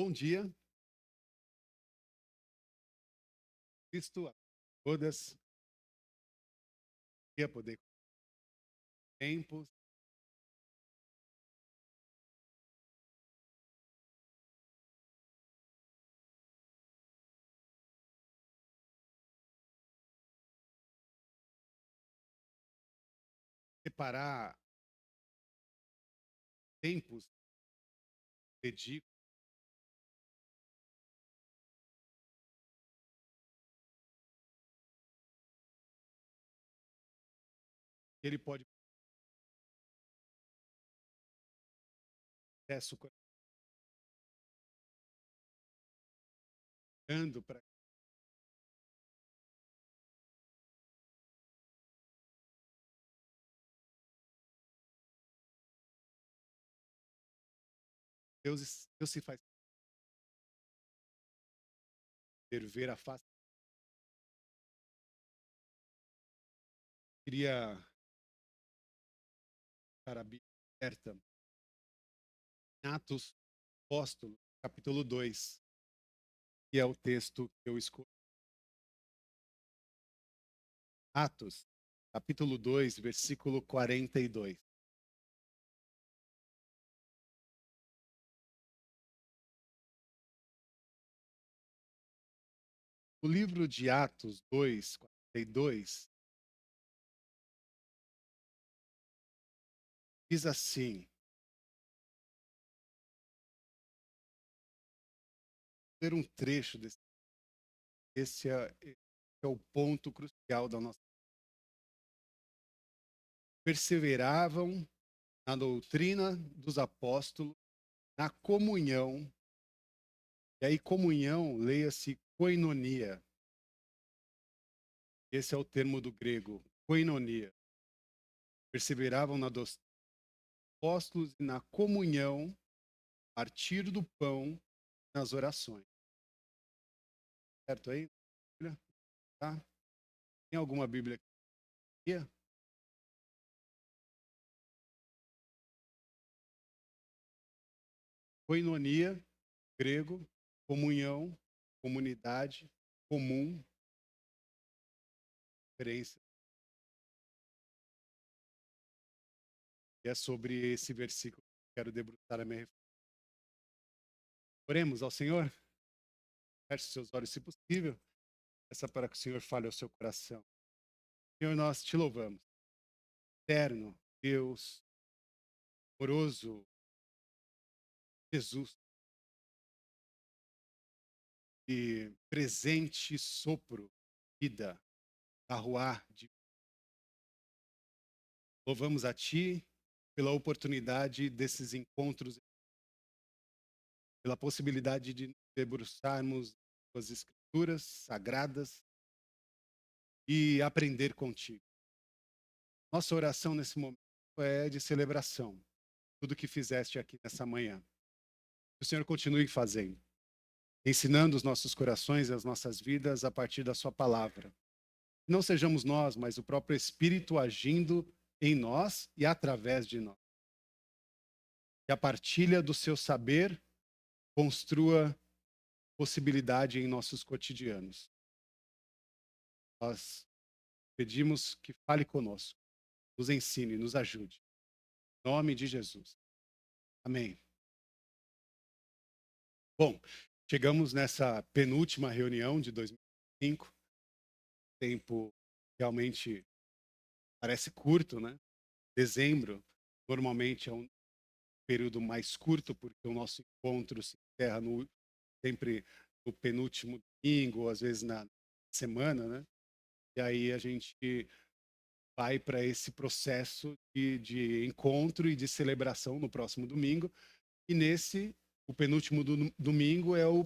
Bom dia, Cristo, a todas, que poder tempos, separar tempos, dedico, que ele pode peço corando para Deus se faz poder ver a face. Queria estar a Bíblia aberta em Atos Apóstolo, capítulo 2, que é o texto que eu escolhi. Atos, capítulo 2, versículo 42. O livro de Atos 2, 42 diz assim: ter um trecho desse, esse é o ponto crucial da nossa. Perseveravam na doutrina dos apóstolos, na comunhão, e aí comunhão, leia-se koinonia. Esse é o termo do grego, koinonia. Perseveravam na dos apóstolos e na comunhão, partir do pão, nas orações. Certo aí? Tá? Tem alguma Bíblia aqui? Koinonia, grego, comunhão, comunidade, comum, diferença. E é sobre esse versículo que quero debruçar a minha reflexão. Oremos ao Senhor. Feche seus olhos, se possível. Essa para que o Senhor fale ao seu coração. Senhor, nós te louvamos. Eterno, Deus, amoroso, Jesus, e presente sopro, vida, arruar de. Louvamos a Ti pela oportunidade desses encontros, pela possibilidade de debruçarmos as escrituras sagradas e aprender contigo. Nossa oração nesse momento é de celebração. Tudo que fizeste aqui nessa manhã. Que o Senhor continue fazendo, ensinando os nossos corações e as nossas vidas a partir da sua palavra. Não sejamos nós, mas o próprio Espírito agindo em nós e através de nós. Que a partilha do seu saber construa possibilidade em nossos cotidianos. Nós pedimos que fale conosco, nos ensine, nos ajude. Em nome de Jesus. Amém. Bom, chegamos nessa penúltima reunião de 2005. Tempo realmente parece curto, né? Dezembro normalmente é um período mais curto, porque o nosso encontro se encerra sempre no penúltimo domingo, ou às vezes na semana, né? E aí a gente vai para esse processo de encontro e de celebração no próximo domingo. E nesse, o penúltimo domingo é o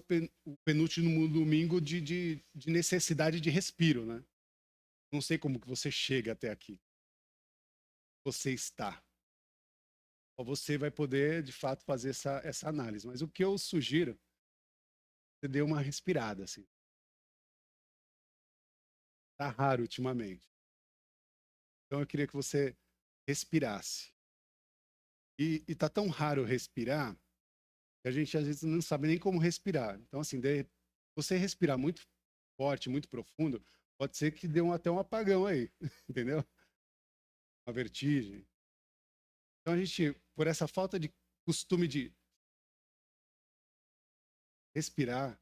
penúltimo domingo de necessidade de respiro, né? Não sei como que você chega até aqui. Você está. Só você vai poder, de fato, fazer essa análise. Mas o que eu sugiro, você dê uma respirada, assim. Tá raro ultimamente. Então eu queria que você respirasse. E tá tão raro respirar a gente às vezes não sabe nem como respirar. Então, assim, você respirar muito forte, muito profundo, pode ser que dê até um apagão aí, entendeu? Uma vertigem. Então, a gente, por essa falta de costume de respirar,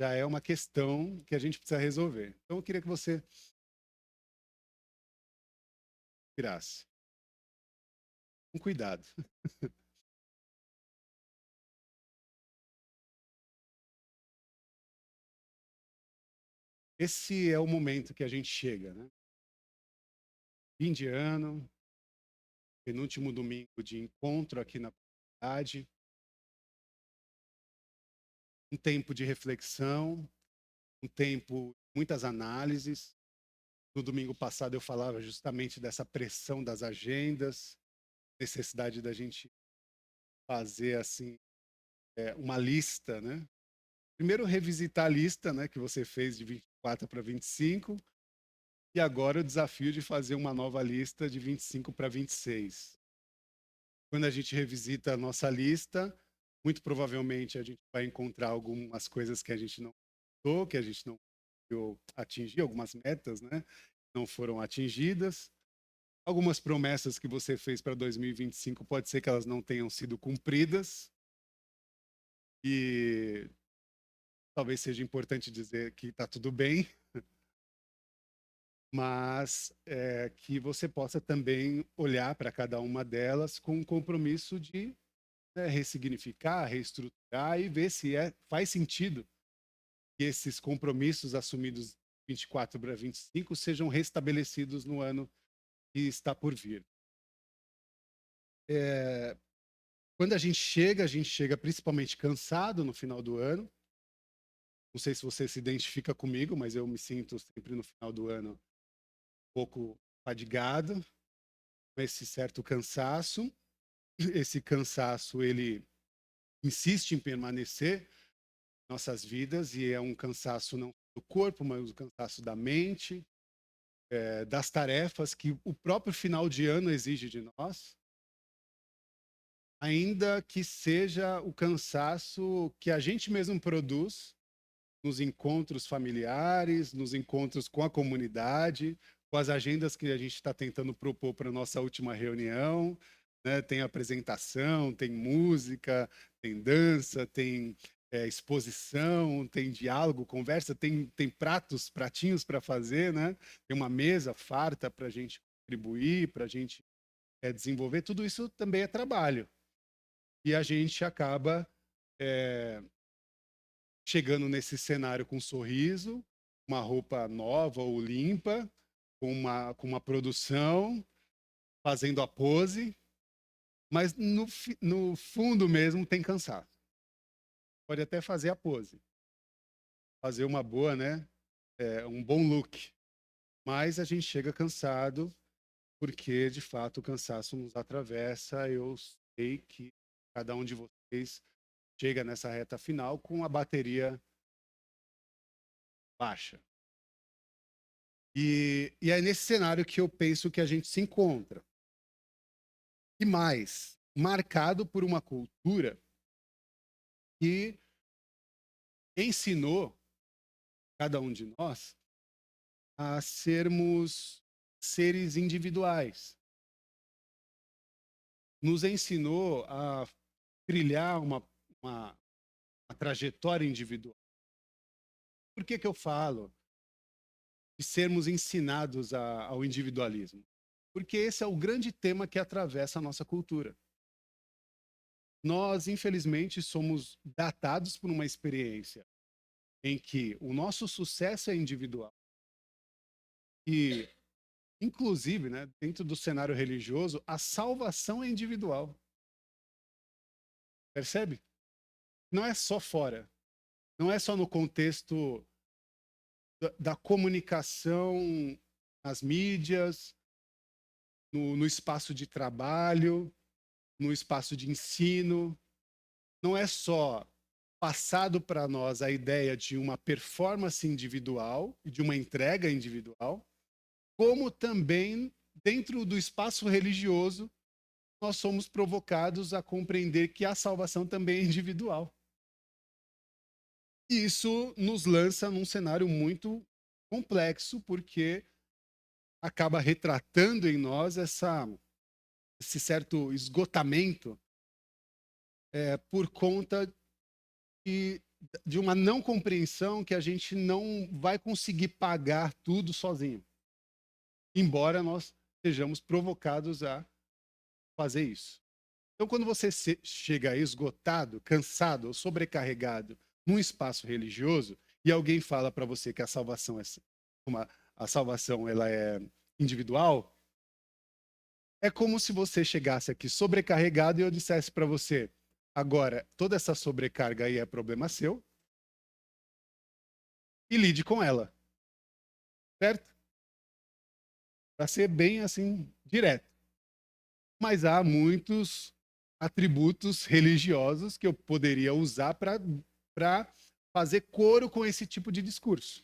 já é uma questão que a gente precisa resolver. Então, eu queria que você respirasse com cuidado. Esse é o momento que a gente chega, né? Fim de ano, penúltimo domingo de encontro aqui na comunidade, um tempo de reflexão, um tempo de muitas análises. No domingo passado eu falava justamente dessa pressão das agendas, necessidade da gente fazer assim uma lista, né? Primeiro revisitar a lista, né, que você fez de 24 para 25, e agora o desafio de fazer uma nova lista de 25 para 26. Quando a gente revisita a nossa lista, muito provavelmente a gente vai encontrar algumas coisas que a gente não gostou, que a gente não conseguiu atingir, algumas metas, né, não foram atingidas. Algumas promessas que você fez para 2025 pode ser que elas não tenham sido cumpridas. E talvez seja importante dizer que está tudo bem, mas que você possa também olhar para cada uma delas com um compromisso de ressignificar, reestruturar e ver se faz sentido que esses compromissos assumidos 24 para 25 sejam restabelecidos no ano que está por vir. Quando a gente chega principalmente cansado no final do ano. Não sei se você se identifica comigo, mas eu me sinto sempre no final do ano um pouco fadigado, com esse certo cansaço. Esse cansaço, ele insiste em permanecer em nossas vidas e é um cansaço não do corpo, mas um cansaço da mente, das tarefas que o próprio final de ano exige de nós, ainda que seja o cansaço que a gente mesmo produz nos encontros familiares, nos encontros com a comunidade, com as agendas que a gente está tentando propor para a nossa última reunião. Né? Tem apresentação, tem música, tem dança, tem exposição, tem diálogo, conversa, tem pratinhos para fazer, né? Tem uma mesa farta para a gente contribuir, para a gente desenvolver. Tudo isso também é trabalho. E a gente acaba chegando nesse cenário com um sorriso, uma roupa nova ou limpa, com uma produção, fazendo a pose, mas no fundo mesmo tem cansaço. Pode até fazer a pose, fazer uma boa, né? Um bom look, mas a gente chega cansado porque de fato o cansaço nos atravessa. Eu sei que cada um de vocês chega nessa reta final com a bateria baixa. E é nesse cenário que eu penso que a gente se encontra. E mais, marcado por uma cultura que ensinou cada um de nós a sermos seres individuais. Nos ensinou a trilhar uma trajetória individual. Por que eu falo de sermos ensinados ao individualismo? Porque esse é o grande tema que atravessa a nossa cultura. Nós, infelizmente, somos datados por uma experiência em que o nosso sucesso é individual. E, inclusive, né, dentro do cenário religioso, a salvação é individual. Percebe? Não é só fora. Não é só no contexto da comunicação nas mídias, no espaço de trabalho, no espaço de ensino. Não é só passado para nós a ideia de uma performance individual e de uma entrega individual, como também dentro do espaço religioso, nós somos provocados a compreender que a salvação também é individual. E isso nos lança num cenário muito complexo, porque acaba retratando em nós esse certo esgotamento por conta de uma não compreensão que a gente não vai conseguir pagar tudo sozinho, embora nós sejamos provocados a fazer isso. Então, quando você chega esgotado, cansado ou sobrecarregado num espaço religioso e alguém fala para você que a salvação a salvação ela é individual, é como se você chegasse aqui sobrecarregado e eu dissesse para você: agora, toda essa sobrecarga aí é problema seu e lide com ela, certo? Para ser bem assim, direto. Mas há muitos atributos religiosos que eu poderia usar para fazer coro com esse tipo de discurso.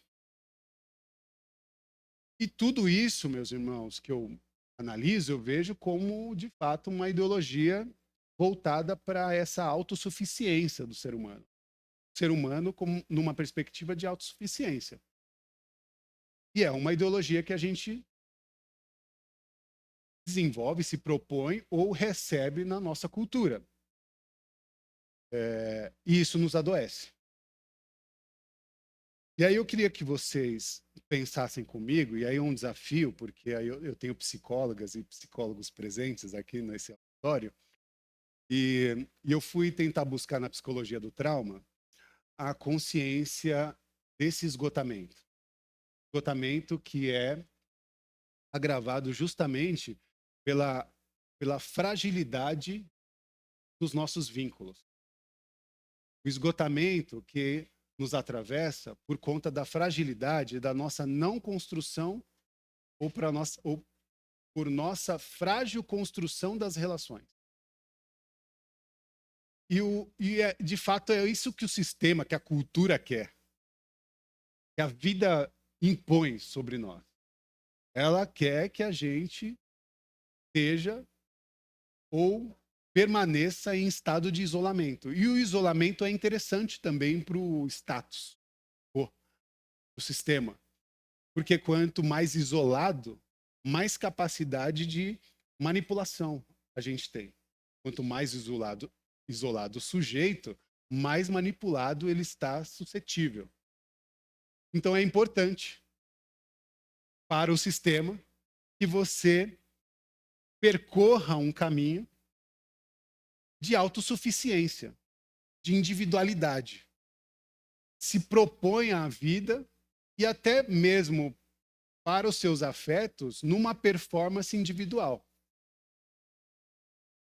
E tudo isso, meus irmãos, que eu analiso, eu vejo como, de fato, uma ideologia voltada para essa autossuficiência do ser humano. O ser humano como numa perspectiva de autossuficiência. E é uma ideologia que a gente desenvolve, se propõe ou recebe na nossa cultura. E isso nos adoece. E aí eu queria que vocês pensassem comigo, e aí é um desafio, porque aí eu tenho psicólogas e psicólogos presentes aqui nesse auditório, e eu fui tentar buscar na psicologia do trauma a consciência desse esgotamento. Esgotamento que é agravado justamente pela fragilidade dos nossos vínculos. O esgotamento que nos atravessa por conta da fragilidade da nossa não construção ou por nossa frágil construção das relações. De fato, é isso que o sistema, que a cultura quer, que a vida impõe sobre nós. Ela quer que a gente esteja ou permaneça em estado de isolamento. E o isolamento é interessante também para o status, o sistema. Porque quanto mais isolado, mais capacidade de manipulação a gente tem. Quanto mais isolado o sujeito, mais manipulado ele está suscetível. Então é importante para o sistema que você percorra um caminho de autossuficiência, de individualidade. Se proponha a vida e até mesmo para os seus afetos numa performance individual.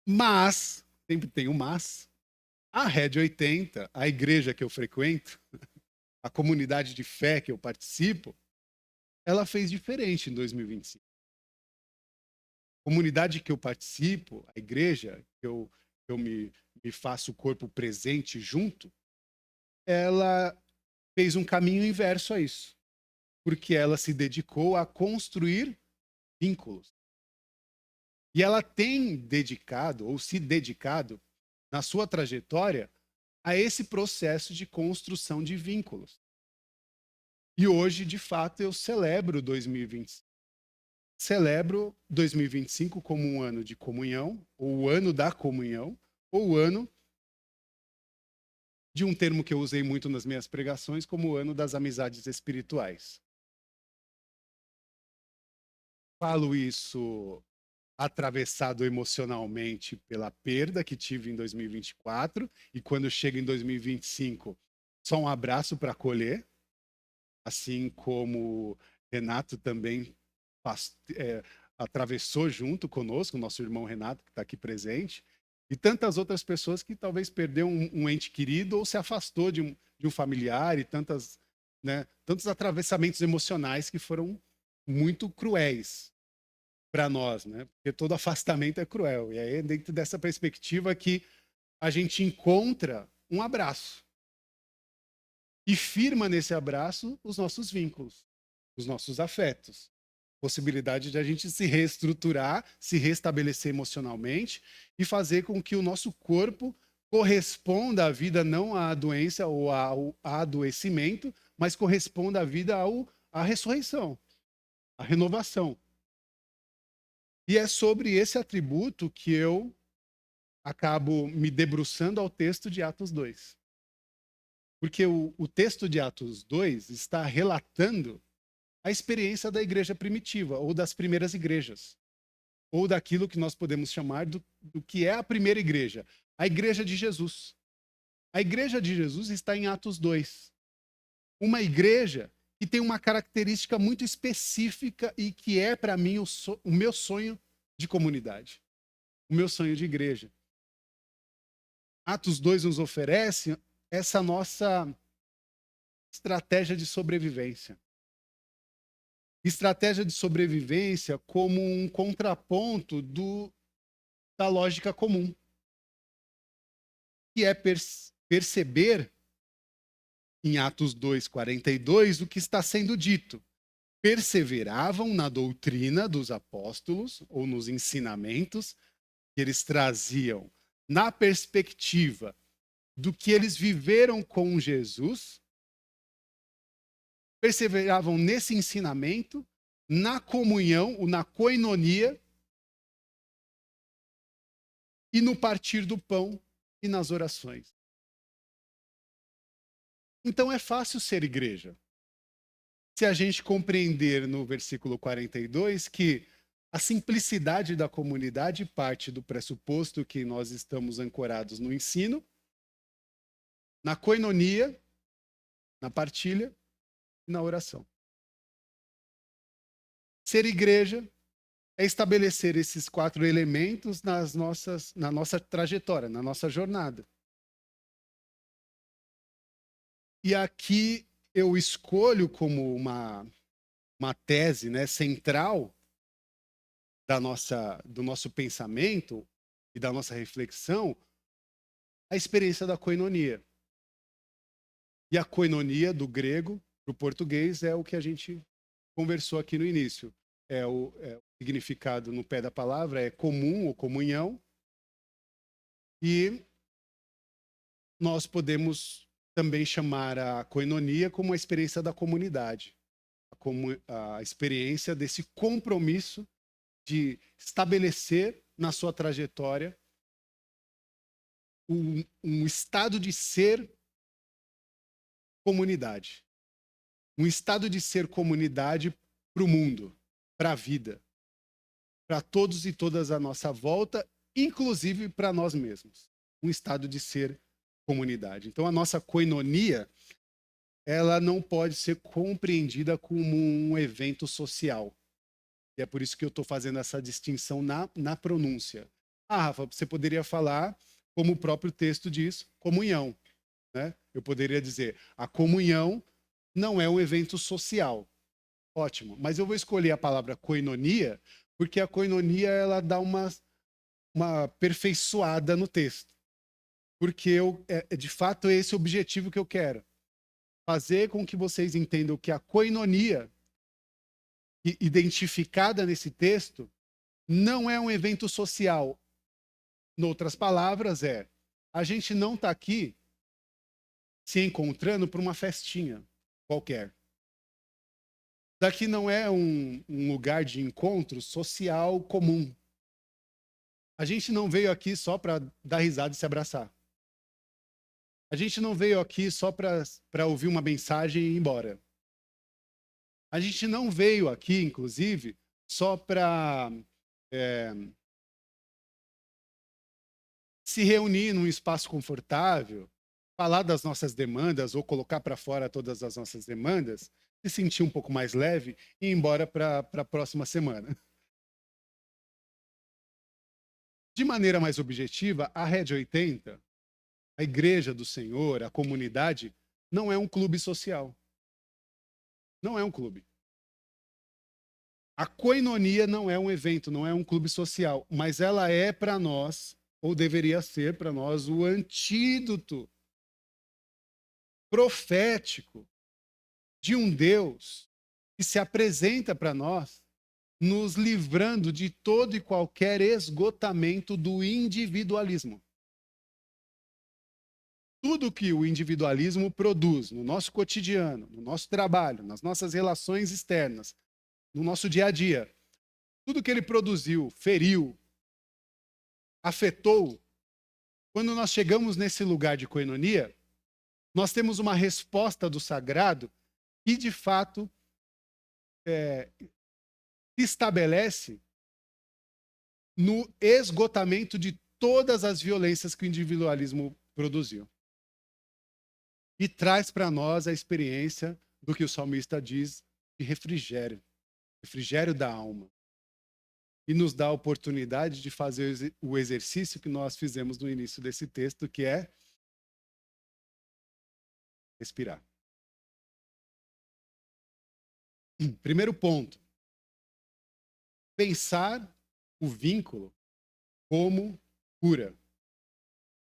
Mas, sempre tem o mas, a Rede 80, a igreja que eu frequento, a comunidade de fé que eu participo, ela fez diferente em 2025. A comunidade que eu participo, a igreja que eu me faço o corpo presente junto, ela fez um caminho inverso a isso, porque ela se dedicou a construir vínculos. E ela tem dedicado, ou se dedicado, na sua trajetória, a esse processo de construção de vínculos. E hoje, de fato, eu celebro 2025. Celebro 2025 como um ano de comunhão, ou o ano da comunhão, ou o ano de um termo que eu usei muito nas minhas pregações, como o ano das amizades espirituais. Falo isso atravessado emocionalmente pela perda que tive em 2024, e quando chega em 2025, só um abraço para acolher, assim como Renato também atravessou junto conosco, nosso irmão Renato, que está aqui presente, e tantas outras pessoas que talvez perdeu um ente querido ou se afastou de um familiar, e tantos atravessamentos emocionais que foram muito cruéis para nós, né? Porque todo afastamento é cruel. E aí, dentro dessa perspectiva que a gente encontra um abraço e firma nesse abraço os nossos vínculos, os nossos afetos. possibilidade de a gente se reestruturar, se restabelecer emocionalmente e fazer com que o nosso corpo corresponda à vida, não à doença ou ao adoecimento, mas corresponda à vida à ressurreição, à renovação. E é sobre esse atributo que eu acabo me debruçando ao texto de Atos 2. Porque o texto de Atos 2 está relatando a experiência da igreja primitiva, ou das primeiras igrejas, ou daquilo que nós podemos chamar do que é a primeira igreja, a igreja de Jesus. A igreja de Jesus está em Atos 2. Uma igreja que tem uma característica muito específica e que é, para mim, o meu sonho de comunidade, o meu sonho de igreja. Atos 2 nos oferece essa nossa estratégia de sobrevivência. Estratégia de sobrevivência como um contraponto da lógica comum, que é perceber em Atos 2:42 o que está sendo dito. Perseveravam na doutrina dos apóstolos, ou nos ensinamentos que eles traziam na perspectiva do que eles viveram com Jesus, perseveravam nesse ensinamento, na comunhão, na koinonia, e no partir do pão e nas orações. Então é fácil ser igreja. Se a gente compreender no versículo 42 que a simplicidade da comunidade parte do pressuposto que nós estamos ancorados no ensino, na koinonia, na partilha e na oração. Ser igreja é estabelecer esses 4 elementos na nossa trajetória, na nossa jornada. E aqui eu escolho como uma tese, né, central do nosso pensamento e da nossa reflexão, a experiência da koinonia. E a koinonia, do grego para o português, é o que a gente conversou aqui no início. O significado no pé da palavra é comum ou comunhão. E nós podemos também chamar a koinonia como a experiência da comunidade. A experiência desse compromisso de estabelecer na sua trajetória um estado de ser comunidade. Um estado de ser comunidade para o mundo, para a vida, para todos e todas à nossa volta, inclusive para nós mesmos. Um estado de ser comunidade. Então, a nossa koinonia, ela não pode ser compreendida como um evento social. E é por isso que eu estou fazendo essa distinção na pronúncia. Rafa, você poderia falar, como o próprio texto diz, comunhão. Né? Eu poderia dizer, a comunhão não é um evento social. Ótimo. Mas eu vou escolher a palavra koinonia, porque a koinonia ela dá uma aperfeiçoada no texto. Porque de fato é esse o objetivo que eu quero. Fazer com que vocês entendam que a koinonia, identificada nesse texto, não é um evento social. Em outras palavras, a gente não está aqui se encontrando para uma festinha qualquer. Daqui não é um lugar de encontro social comum. A gente não veio aqui só para dar risada e se abraçar. A gente não veio aqui só para ouvir uma mensagem e ir embora. A gente não veio aqui, inclusive, só para se reunir num espaço confortável, falar das nossas demandas ou colocar para fora todas as nossas demandas, se sentir um pouco mais leve e ir embora para a próxima semana. De maneira mais objetiva, a Rede 80, a Igreja do Senhor, a comunidade, não é um clube social. Não é um clube. A koinonia não é um evento, não é um clube social, mas ela é para nós, ou deveria ser para nós, o antídoto profético de um Deus que se apresenta para nós nos livrando de todo e qualquer esgotamento do individualismo. Tudo que o individualismo produz no nosso cotidiano, no nosso trabalho, nas nossas relações externas, no nosso dia a dia, tudo que ele produziu, feriu, afetou, quando nós chegamos nesse lugar de koinonia, nós temos uma resposta do sagrado que, de fato, se estabelece no esgotamento de todas as violências que o individualismo produziu. E traz para nós a experiência do que o salmista diz de refrigério, refrigério da alma. E nos dá a oportunidade de fazer o exercício que nós fizemos no início desse texto, que é respirar. Primeiro ponto, pensar o vínculo como cura.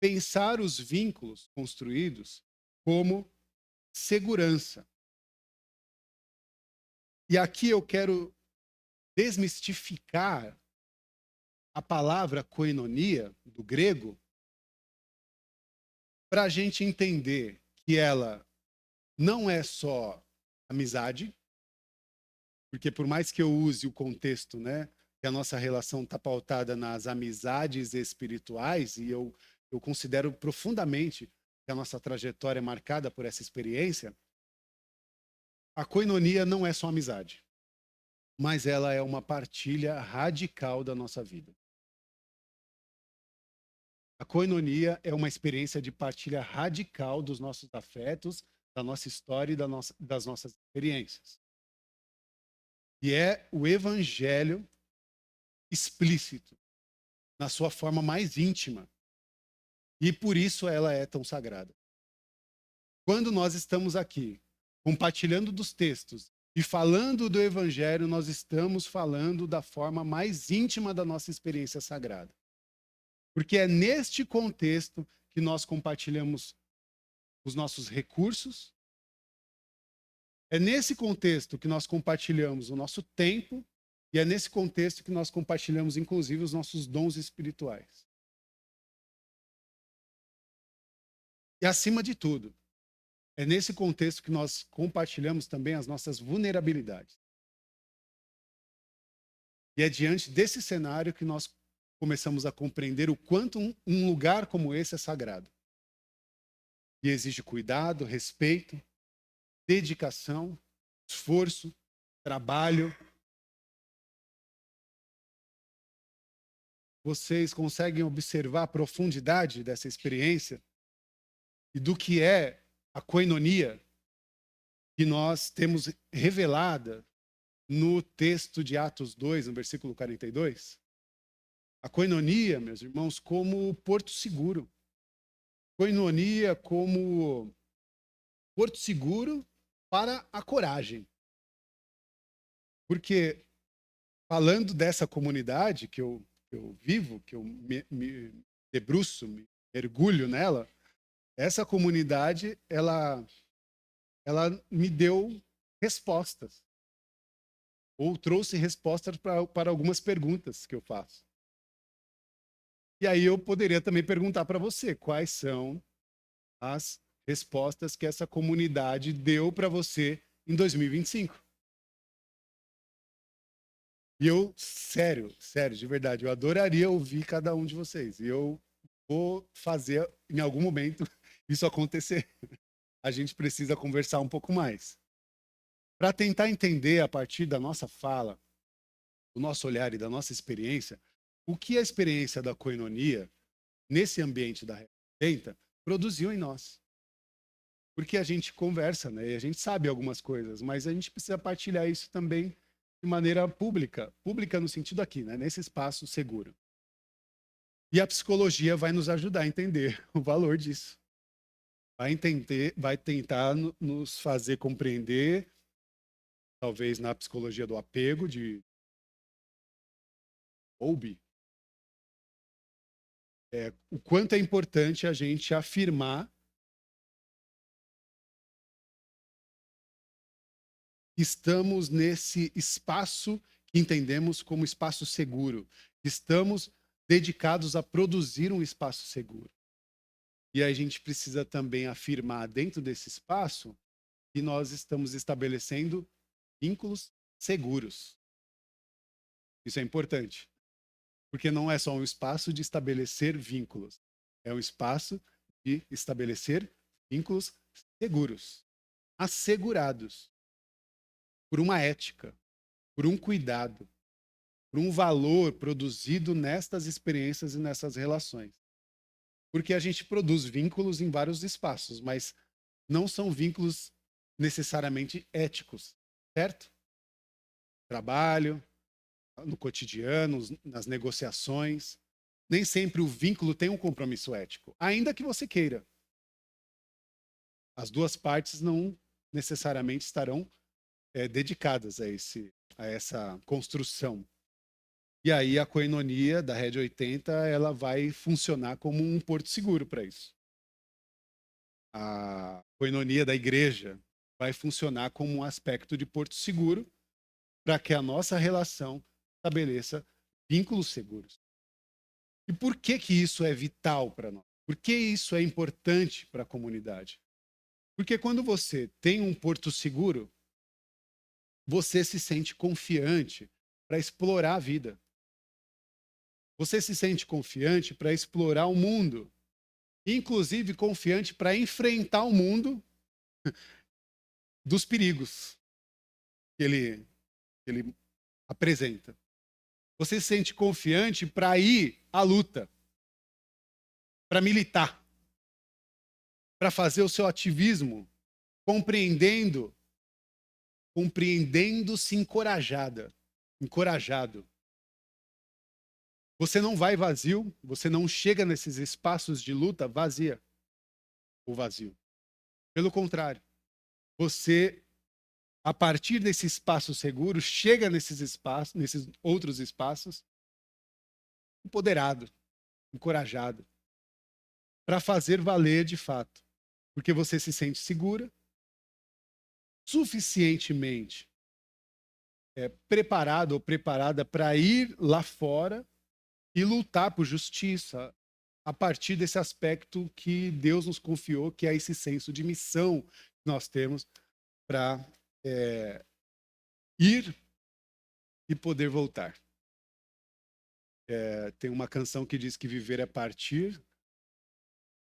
Pensar os vínculos construídos como segurança. E aqui eu quero desmistificar a palavra koinonia, do grego, para a gente entender que ela não é só amizade, porque por mais que eu use o contexto, né, que a nossa relação está pautada nas amizades espirituais, e eu considero profundamente que a nossa trajetória é marcada por essa experiência, a koinonia não é só amizade, mas ela é uma partilha radical da nossa vida. A koinonia é uma experiência de partilha radical dos nossos afetos, da nossa história e das nossas experiências. E é o evangelho explícito, na sua forma mais íntima. E por isso ela é tão sagrada. Quando nós estamos aqui, compartilhando dos textos e falando do evangelho, nós estamos falando da forma mais íntima da nossa experiência sagrada. Porque é neste contexto que nós compartilhamos os nossos recursos, é nesse contexto que nós compartilhamos o nosso tempo, e é nesse contexto que nós compartilhamos, inclusive, os nossos dons espirituais. E, acima de tudo, é nesse contexto que nós compartilhamos também as nossas vulnerabilidades. E é diante desse cenário que nós começamos a compreender o quanto um lugar como esse é sagrado. E exige cuidado, respeito, dedicação, esforço, trabalho. Vocês conseguem observar a profundidade dessa experiência e do que é a koinonia que nós temos revelada no texto de Atos 2, no versículo 42? A koinonia, meus irmãos, como porto seguro. Koinonia como porto seguro para a coragem. Porque, falando dessa comunidade que eu vivo, que eu me debruço, me mergulho nela, essa comunidade, ela me deu respostas. Ou trouxe respostas para algumas perguntas que eu faço. E aí eu poderia também perguntar para você, quais são as respostas que essa comunidade deu para você em 2025? E eu, sério, de verdade, eu adoraria ouvir cada um de vocês. E eu vou fazer, em algum momento, isso acontecer. A gente precisa conversar um pouco mais. Para tentar entender, a partir da nossa fala, do nosso olhar e da nossa experiência, o que a experiência da koinonia, nesse ambiente da Redentor, produziu em nós. Porque a gente conversa, né? E a gente sabe algumas coisas, mas a gente precisa partilhar isso também de maneira pública. Pública no sentido aqui, né? Nesse espaço seguro. E a psicologia vai nos ajudar a entender o valor disso. Vai tentar nos fazer compreender, talvez na psicologia do apego, de Bowlby, o quanto é importante a gente afirmar que estamos nesse espaço que entendemos como espaço seguro. Estamos dedicados a produzir um espaço seguro. E a gente precisa também afirmar dentro desse espaço que nós estamos estabelecendo vínculos seguros. Isso é importante, porque não é só um espaço de estabelecer vínculos, é um espaço de estabelecer vínculos seguros, assegurados por uma ética, por um cuidado, por um valor produzido nestas experiências e nessas relações. Porque a gente produz vínculos em vários espaços, mas não são vínculos necessariamente éticos, certo? Trabalho, no cotidiano, nas negociações. Nem sempre o vínculo tem um compromisso ético, ainda que você queira. As duas partes não necessariamente estarão dedicadas a essa construção. E aí a coinonia da Rede 80 ela vai funcionar como um porto seguro para isso. A coinonia da igreja vai funcionar como um aspecto de porto seguro para que a nossa relação estabeleça vínculos seguros. E por que que isso é vital para nós? Por que isso é importante para a comunidade? Porque quando você tem um porto seguro, você se sente confiante para explorar a vida. Você se sente confiante para explorar o mundo, inclusive confiante para enfrentar o mundo dos perigos que ele apresenta. Você se sente confiante para ir à luta, para militar, para fazer o seu ativismo, compreendendo-se encorajado. Você não vai vazio, você não chega nesses espaços de luta vazia ou vazio. Pelo contrário, você, a partir desse espaço seguro, chega nesses espaços, nesses outros espaços, empoderado, encorajado, para fazer valer de fato. Porque você se sente segura, suficientemente preparado ou preparada para ir lá fora e lutar por justiça a partir desse aspecto que Deus nos confiou, que é esse senso de missão que nós temos para ir e poder voltar. Tem uma canção que diz que viver é partir,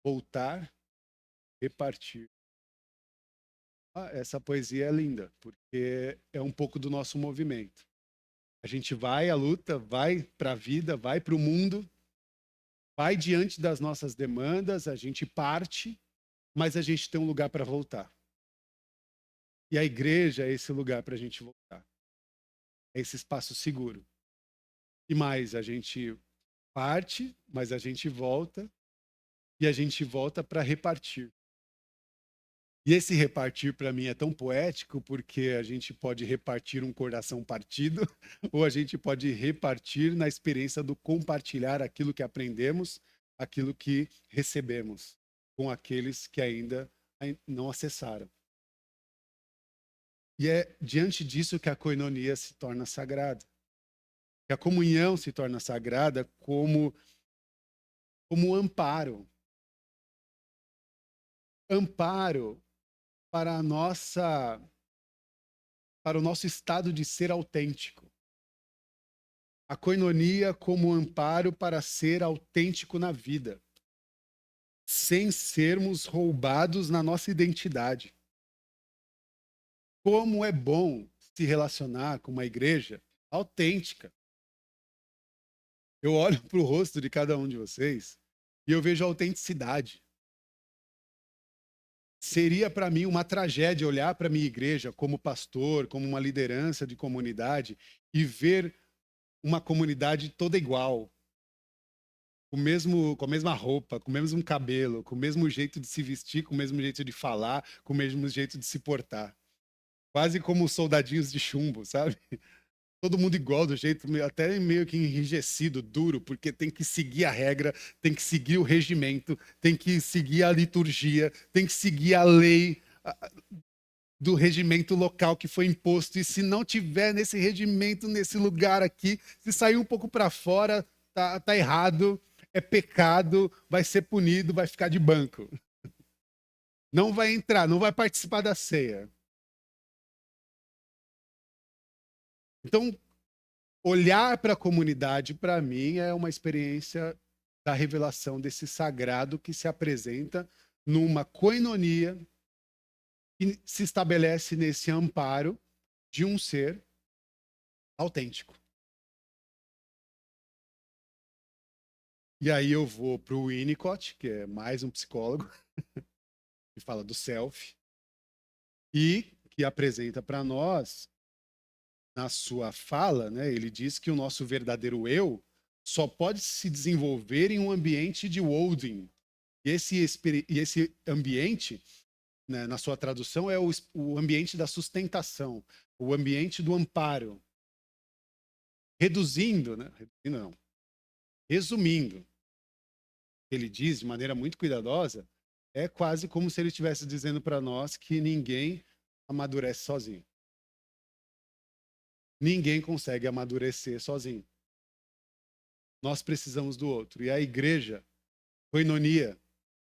voltar, repartir. Essa poesia é linda, porque é um pouco do nosso movimento. A gente vai à luta, vai para a vida, vai para o mundo, vai diante das nossas demandas, a gente parte, mas a gente tem um lugar para voltar. E a igreja é esse lugar para a gente voltar. É esse espaço seguro. E mais, a gente parte, mas a gente volta, e a gente volta para repartir. E esse repartir, para mim, é tão poético, porque a gente pode repartir um coração partido, ou a gente pode repartir na experiência do compartilhar aquilo que aprendemos, aquilo que recebemos, com aqueles que ainda não acessaram. E é diante disso que a coinonia se torna sagrada. Que a comunhão se torna sagrada como amparo. Amparo para o nosso estado de ser autêntico. A coinonia como amparo para ser autêntico na vida, sem sermos roubados na nossa identidade. Como é bom se relacionar com uma igreja autêntica. Eu olho para o rosto de cada um de vocês e eu vejo a autenticidade. Seria para mim uma tragédia olhar para a minha igreja como pastor, como uma liderança de comunidade e ver uma comunidade toda igual, com a mesma roupa, com o mesmo cabelo, com o mesmo jeito de se vestir, com o mesmo jeito de falar, com o mesmo jeito de se portar. Quase como soldadinhos de chumbo, sabe? Todo mundo igual, do jeito até meio que enrijecido, duro, porque tem que seguir a regra, tem que seguir o regimento, tem que seguir a liturgia, tem que seguir a lei do regimento local que foi imposto. E se não tiver nesse regimento, nesse lugar aqui, se sair um pouco para fora, tá errado, é pecado, vai ser punido, vai ficar de banco. Não vai entrar, não vai participar da ceia. Então, olhar para a comunidade, para mim, é uma experiência da revelação desse sagrado que se apresenta numa koinonia que se estabelece nesse amparo de um ser autêntico. E aí eu vou para o Winnicott, que é mais um psicólogo, que fala do self, e que apresenta para nós, na sua fala, né, ele diz que o nosso verdadeiro eu só pode se desenvolver em um ambiente de holding. E esse ambiente, né, na sua tradução, é o ambiente da sustentação, o ambiente do amparo. Reduzindo, né? Reduzindo não. Resumindo, ele diz de maneira muito cuidadosa, é quase como se ele estivesse dizendo para nós que ninguém amadurece sozinho. Ninguém consegue amadurecer sozinho. Nós precisamos do outro. E a igreja, koinonia,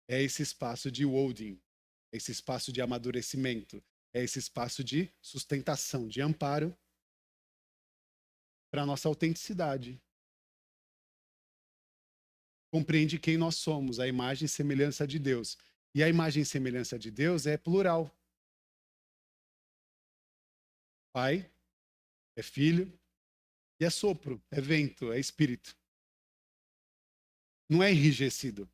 é esse espaço de holding, é esse espaço de amadurecimento, é esse espaço de sustentação, de amparo para a nossa autenticidade. Compreende quem nós somos, a imagem e semelhança de Deus. E a imagem e semelhança de Deus é plural. Pai, é filho, e é sopro, é vento, é espírito. Não é enrijecido.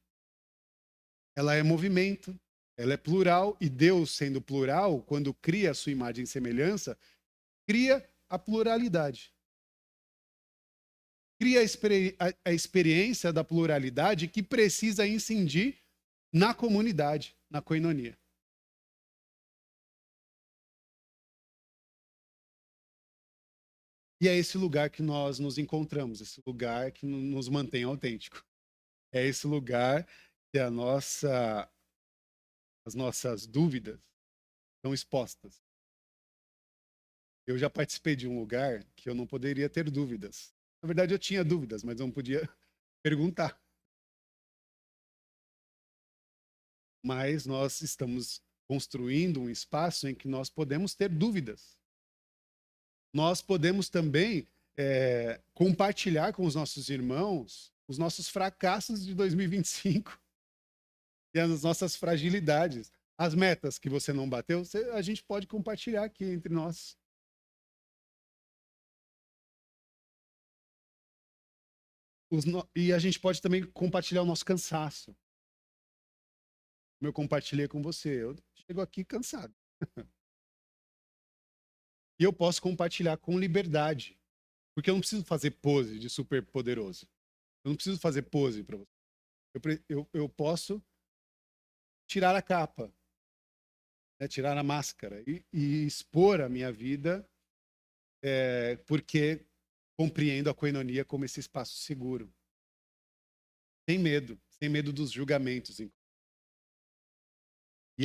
Ela é movimento, ela é plural, e Deus, sendo plural, quando cria a sua imagem e semelhança, cria a pluralidade. Cria a experiência da pluralidade que precisa incidir na comunidade, na koinonia. E é esse lugar que nós nos encontramos, esse lugar que nos mantém autêntico. É esse lugar que as nossas dúvidas estão expostas. Eu já participei de um lugar que eu não poderia ter dúvidas. Na verdade, eu tinha dúvidas, mas não podia perguntar. Mas nós estamos construindo um espaço em que nós podemos ter dúvidas. Nós podemos também compartilhar com os nossos irmãos os nossos fracassos de 2025 e as nossas fragilidades. As metas que você não bateu, a gente pode compartilhar aqui entre nós. E a gente pode também compartilhar o nosso cansaço. Como eu compartilhei com você, eu chego aqui cansado. E eu posso compartilhar com liberdade, porque eu não preciso fazer pose de super poderoso. Eu não preciso fazer pose para você. Eu posso tirar a capa, né, tirar a máscara e expor a minha vida, porque compreendo a koinonia como esse espaço seguro. Sem medo dos julgamentos. E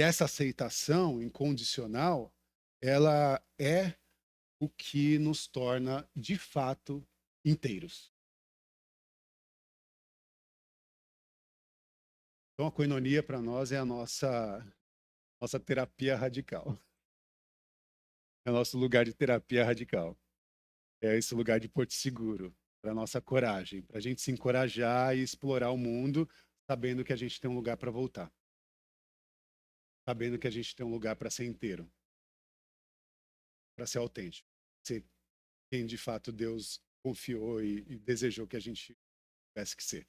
essa aceitação incondicional, ela é o que nos torna, de fato, inteiros. Então, a koinonia, para nós, é a nossa terapia radical. É o nosso lugar de terapia radical. É esse lugar de porto seguro, para a nossa coragem, para a gente se encorajar e explorar o mundo, sabendo que a gente tem um lugar para voltar. Sabendo que a gente tem um lugar para ser inteiro, para ser autêntico. Ser quem, de fato, Deus confiou e desejou que a gente tivesse que ser.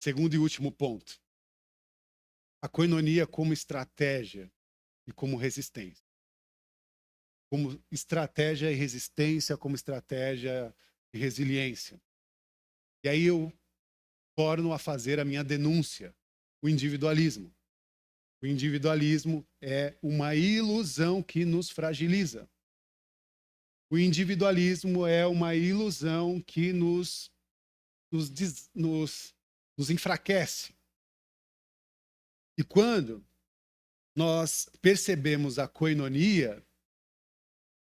Segundo e último ponto. A koinonia como estratégia e como resistência. Como estratégia e resistência, como estratégia e resiliência. E aí eu torno a fazer a minha denúncia, o individualismo. O individualismo é uma ilusão que nos fragiliza. O individualismo é uma ilusão que nos enfraquece. E quando nós percebemos a koinonia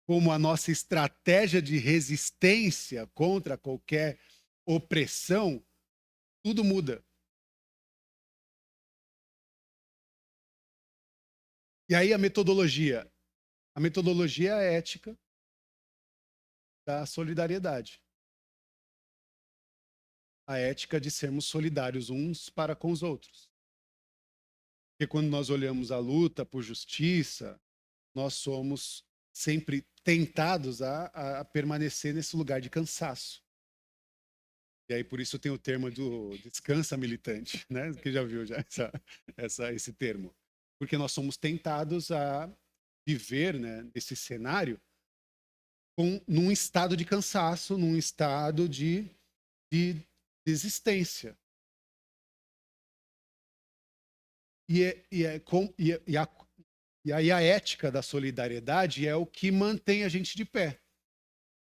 como a nossa estratégia de resistência contra qualquer opressão, tudo muda. E aí a metodologia é a ética da solidariedade. A ética de sermos solidários uns para com os outros. Porque quando nós olhamos a luta por justiça, nós somos sempre tentados a permanecer nesse lugar de cansaço. E aí por isso tem o termo do descansa militante, né? Que já viu já esse termo. Porque nós somos tentados a viver, né, nesse cenário num estado de cansaço, num estado de desistência. E aí a ética da solidariedade é o que mantém a gente de pé,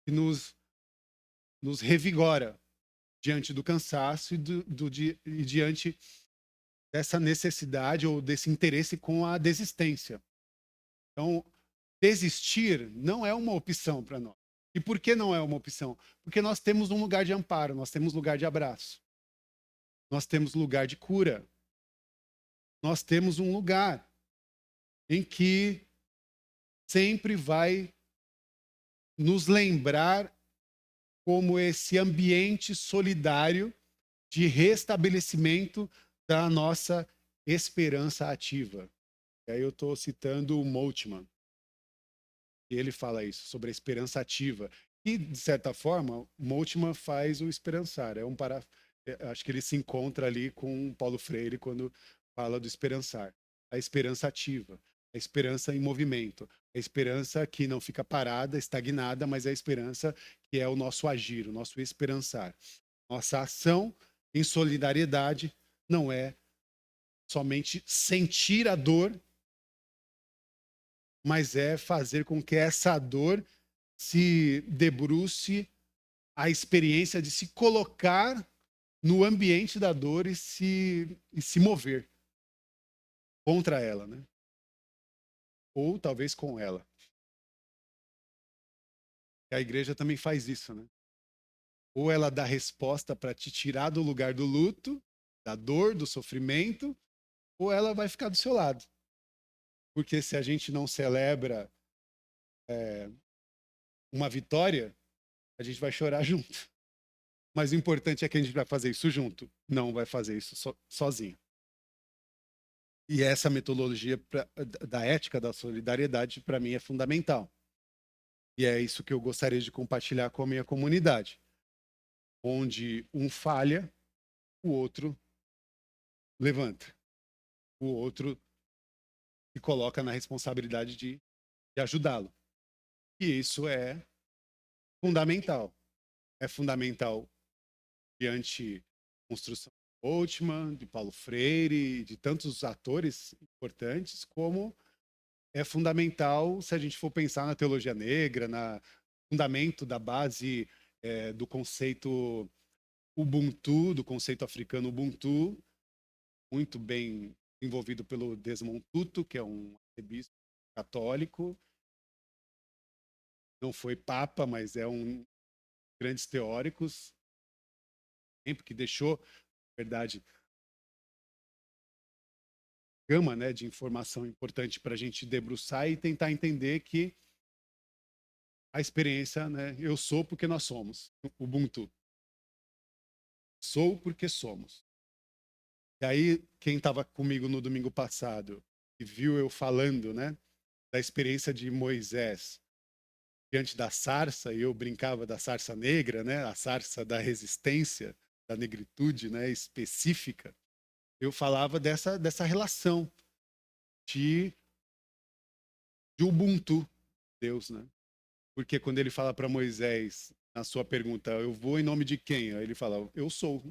que nos revigora diante do cansaço e diante dessa necessidade ou desse interesse com a desistência. Então, desistir não é uma opção para nós. E por que não é uma opção? Porque nós temos um lugar de amparo, nós temos lugar de abraço, nós temos lugar de cura, nós temos um lugar em que sempre vai nos lembrar como esse ambiente solidário de restabelecimento da nossa esperança ativa. E aí eu estou citando o Moltmann, e ele fala isso, sobre a esperança ativa. E, de certa forma, o Moltmann faz o esperançar. Acho que ele se encontra ali com Paulo Freire quando fala do esperançar. A esperança ativa, a esperança em movimento, a esperança que não fica parada, estagnada, mas é a esperança que é o nosso agir, o nosso esperançar. Nossa ação em solidariedade não é somente sentir a dor, mas é fazer com que essa dor se debruce a experiência de se colocar no ambiente da dor e se mover contra ela, né? Ou talvez com ela. E a igreja também faz isso, né? Ou ela dá resposta para te tirar do lugar do luto, da dor, do sofrimento, ou ela vai ficar do seu lado. Porque se a gente não celebra uma vitória, a gente vai chorar junto. Mas o importante é que a gente vai fazer isso junto, não vai fazer isso sozinho. E essa metodologia da ética da solidariedade, para mim, é fundamental. E é isso que eu gostaria de compartilhar com a minha comunidade. Onde um falha, o outro levanta. O outro se coloca na responsabilidade de ajudá-lo. E isso é fundamental. É fundamental diante da construção de Boltzmann, de Paulo Freire, de tantos atores importantes, como é fundamental se a gente for pensar na teologia negra, no fundamento da base do conceito Ubuntu, do conceito africano Ubuntu, muito bem envolvido pelo Desmond Tutu, que é um arcebispo católico, não foi papa, mas é um dos grandes teóricos, que deixou, na verdade, gama, né, de informação importante para a gente debruçar e tentar entender que a experiência, né, eu sou porque nós somos, Ubuntu. Sou porque somos. E aí, quem estava comigo no domingo passado e viu eu falando, né, da experiência de Moisés diante da sarça, e eu brincava da sarça negra, né, a sarça da resistência, da negritude, né, específica, eu falava dessa relação de, de Ubuntu, Deus, né? Porque quando ele fala para Moisés, na sua pergunta, eu vou em nome de quem? Aí ele fala, eu sou.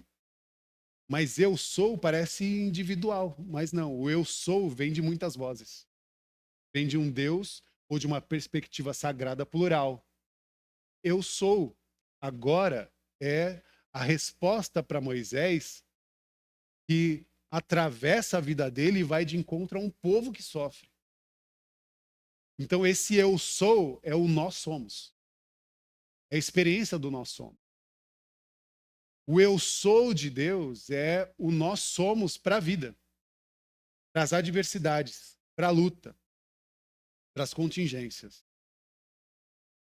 Mas eu sou parece individual, mas não, o eu sou vem de muitas vozes. Vem de um Deus ou de uma perspectiva sagrada plural. Eu sou agora é a resposta para Moisés que atravessa a vida dele e vai de encontro a um povo que sofre. Então, esse eu sou é o nós somos. É a experiência do nós somos. O eu sou de Deus é o nós somos para a vida, para as adversidades, para a luta, para as contingências.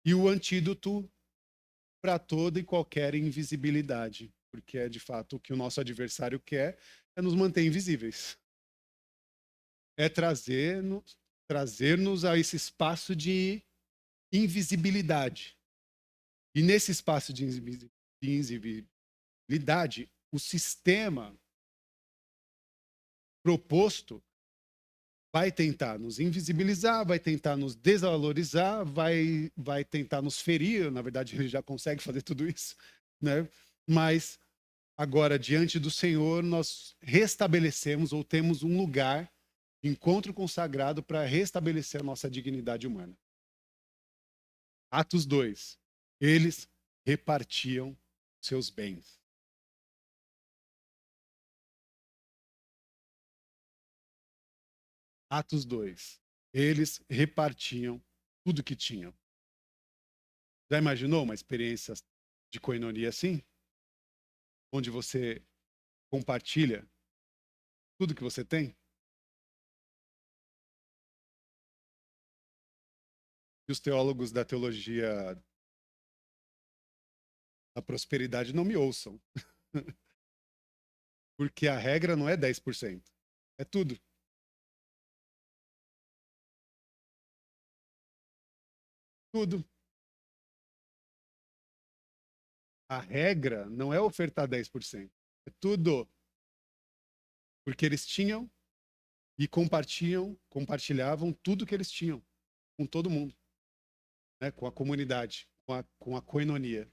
E o antídoto para toda e qualquer invisibilidade, porque é de fato o que o nosso adversário quer, é nos manter invisíveis. É trazer-nos a esse espaço de invisibilidade. E nesse espaço de invisibilidade, o sistema proposto vai tentar nos invisibilizar, vai tentar nos desvalorizar, vai tentar nos ferir. Na verdade, ele já consegue fazer tudo isso, né? Mas agora, diante do Senhor, nós restabelecemos ou temos um lugar de encontro consagrado para restabelecer a nossa dignidade humana. Atos 2. Eles repartiam seus bens. Atos 2. Eles repartiam tudo que tinham. Já imaginou uma experiência de koinonia assim? Onde você compartilha tudo que você tem? E os teólogos da teologia da prosperidade não me ouçam. Porque a regra não é 10%. É tudo. Tudo. A regra não é ofertar 10%. É tudo. Porque eles tinham e compartilhavam tudo que eles tinham com todo mundo, né? Com a comunidade, com a koinonia.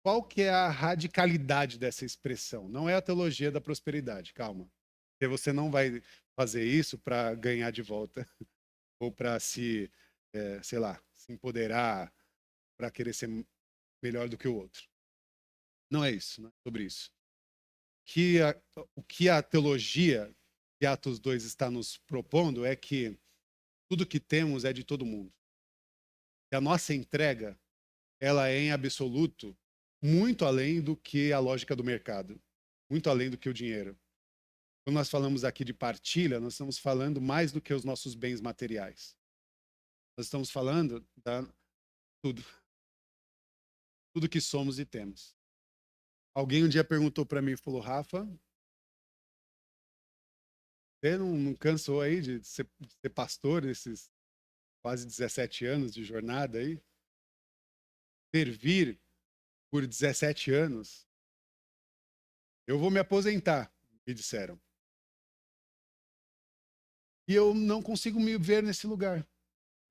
Qual que é a radicalidade dessa expressão? Não é a teologia da prosperidade, calma. Porque você não vai fazer isso para ganhar de volta ou para sei lá, se empoderar, para querer ser melhor do que o outro. Não é isso, não é sobre isso. O que a teologia de Atos 2 está nos propondo é que tudo que temos é de todo mundo. E a nossa entrega, ela é em absoluto muito além do que a lógica do mercado, muito além do que o dinheiro. Quando nós falamos aqui de partilha, nós estamos falando mais do que os nossos bens materiais. Nós estamos falando da tudo, tudo que somos e temos. Alguém um dia perguntou para mim, falou, Rafa, você não cansou aí de ser pastor esses quase 17 anos de jornada aí? Servir por 17 anos? Eu vou me aposentar, me disseram. E eu não consigo me ver nesse lugar.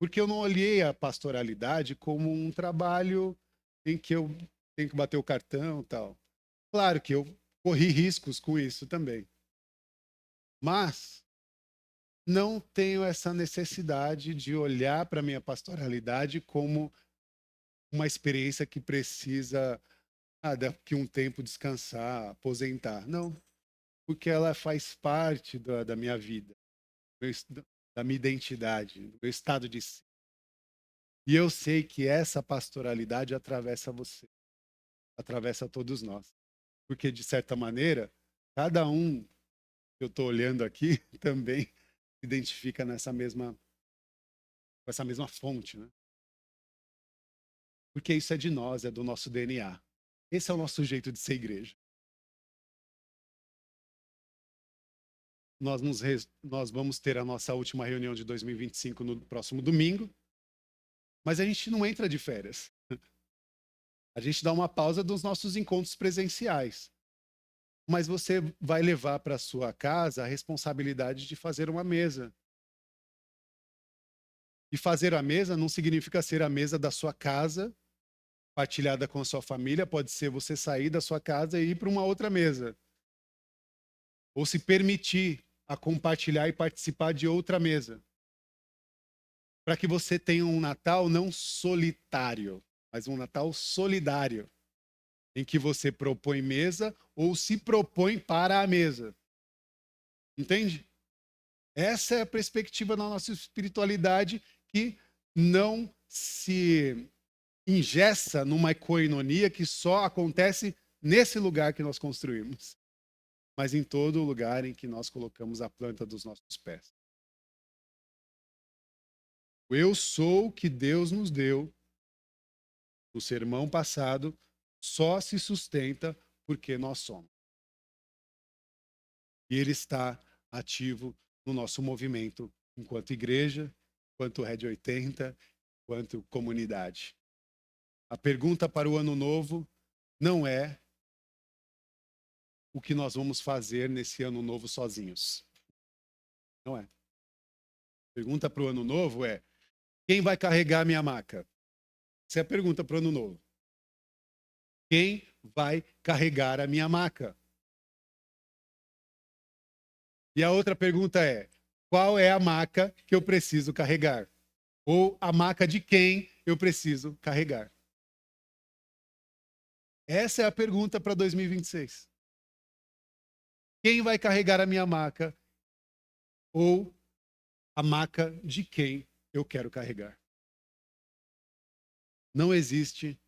Porque eu não olhei a pastoralidade como um trabalho em que eu tenho que bater o cartão e tal. Claro que eu corri riscos com isso também. Mas não tenho essa necessidade de olhar para a minha pastoralidade como uma experiência que precisa, daqui um tempo, descansar, aposentar. Não, porque ela faz parte da minha vida, da minha identidade, do meu estado de ser. E eu sei que essa pastoralidade atravessa você, atravessa todos nós. Porque, de certa maneira, cada um que eu estou olhando aqui também se identifica com essa mesma fonte, né? Porque isso é de nós, é do nosso DNA. Esse é o nosso jeito de ser igreja. Nós vamos ter a nossa última reunião de 2025 no próximo domingo, mas a gente não entra de férias. A gente dá uma pausa dos nossos encontros presenciais. Mas você vai levar para sua casa a responsabilidade de fazer uma mesa. E fazer a mesa não significa ser a mesa da sua casa, partilhada com a sua família, pode ser você sair da sua casa e ir para uma outra mesa. Ou se permitir a compartilhar e participar de outra mesa. Para que você tenha um Natal não solitário, mas um Natal solidário, em que você propõe mesa ou se propõe para a mesa. Entende? Essa é a perspectiva da nossa espiritualidade, que não se engessa numa koinonia que só acontece nesse lugar que nós construímos, mas em todo lugar em que nós colocamos a planta dos nossos pés. O eu sou que Deus nos deu no sermão passado só se sustenta porque nós somos. E ele está ativo no nosso movimento enquanto igreja, enquanto Red 80, enquanto comunidade. A pergunta para o ano novo não é o que nós vamos fazer nesse ano novo sozinhos. Não é. A pergunta para o ano novo é: quem vai carregar a minha maca? Essa é a pergunta para o ano novo. Quem vai carregar a minha maca? E a outra pergunta é: qual é a maca que eu preciso carregar? Ou a maca de quem eu preciso carregar? Essa é a pergunta para 2026. Quem vai carregar a minha maca? Ou a maca de quem eu quero carregar? Não existe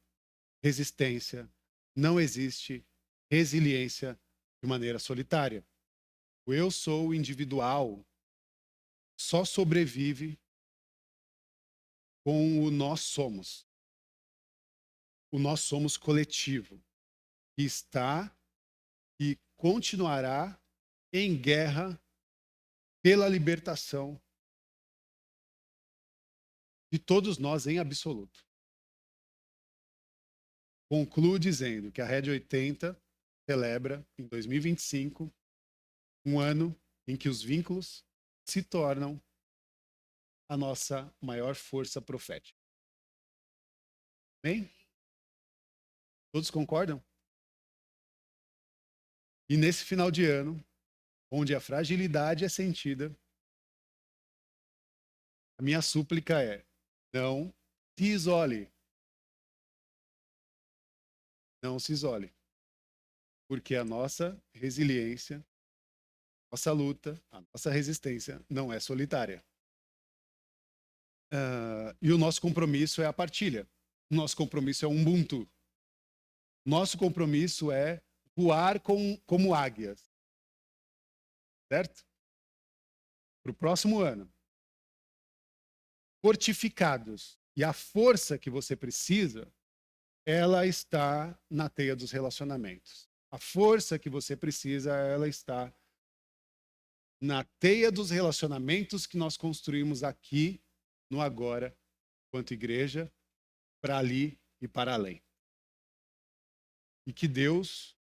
resistência, não existe resiliência de maneira solitária. O eu sou individual só sobrevive com o nós somos. O nós somos coletivo, que está e continuará em guerra pela libertação de todos nós em absoluto. Concluo dizendo que a Red 80 celebra, em 2025, um ano em que os vínculos se tornam a nossa maior força profética. Bem? Todos concordam? E nesse final de ano, onde a fragilidade é sentida, a minha súplica é: não se isole. Não se isole. Porque a nossa resiliência, nossa luta, a nossa resistência não é solitária. E o nosso compromisso é a partilha. O nosso compromisso é o Ubuntu. Nosso compromisso é voar como águias. Certo? Para o próximo ano. Fortificados. E a força que você precisa, ela está na teia dos relacionamentos. A força que você precisa, ela está na teia dos relacionamentos que nós construímos aqui, no agora, quanto igreja, para ali e para além. E que Deus,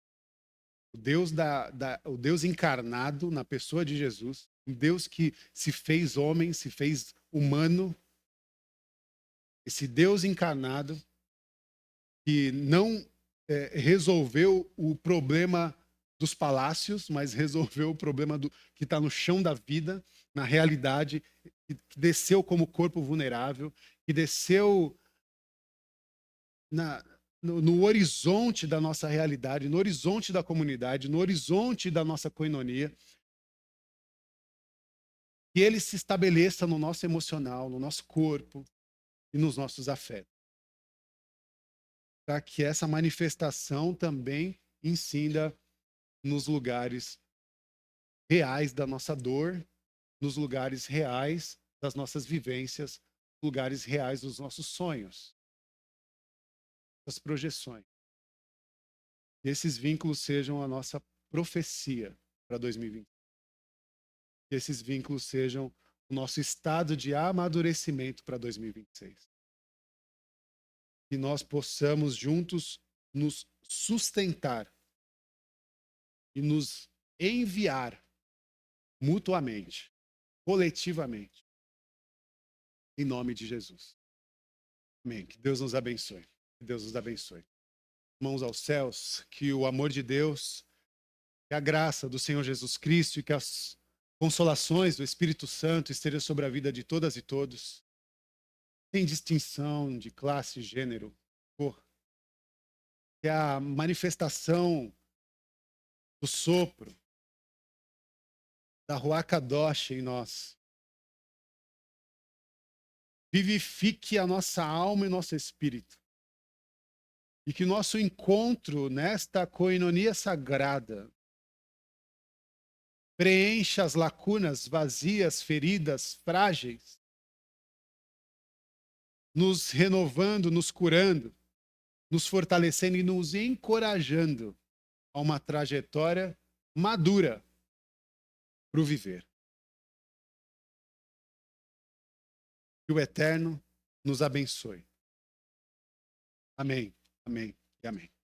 o Deus encarnado na pessoa de Jesus, um Deus que se fez homem, se fez humano, esse Deus encarnado que não resolveu o problema dos palácios, mas resolveu o problema que está no chão da vida, na realidade, que desceu como corpo vulnerável, que desceu no horizonte da nossa realidade, no horizonte da comunidade, no horizonte da nossa koinonia, que ele se estabeleça no nosso emocional, no nosso corpo e nos nossos afetos. Para que essa manifestação também incida nos lugares reais da nossa dor, nos lugares reais das nossas vivências, lugares reais dos nossos sonhos, das projeções. Que esses vínculos sejam a nossa profecia para 2020. Que esses vínculos sejam o nosso estado de amadurecimento para 2026. Que nós possamos juntos nos sustentar e nos enviar mutuamente, coletivamente, em nome de Jesus. Amém. Que Deus nos abençoe. Que Deus nos abençoe. Mãos aos céus, que o amor de Deus, que a graça do Senhor Jesus Cristo e que as consolações do Espírito Santo estejam sobre a vida de todas e todos, sem distinção de classe, gênero, cor. que é a manifestação do sopro, da Ruach Kadosh em nós, vivifique a nossa alma e nosso espírito. E que nosso encontro nesta coinonia sagrada preencha as lacunas vazias, feridas, frágeis, nos renovando, nos curando, nos fortalecendo e nos encorajando a uma trajetória madura para o viver. Que o Eterno nos abençoe. Amém, amém e amém.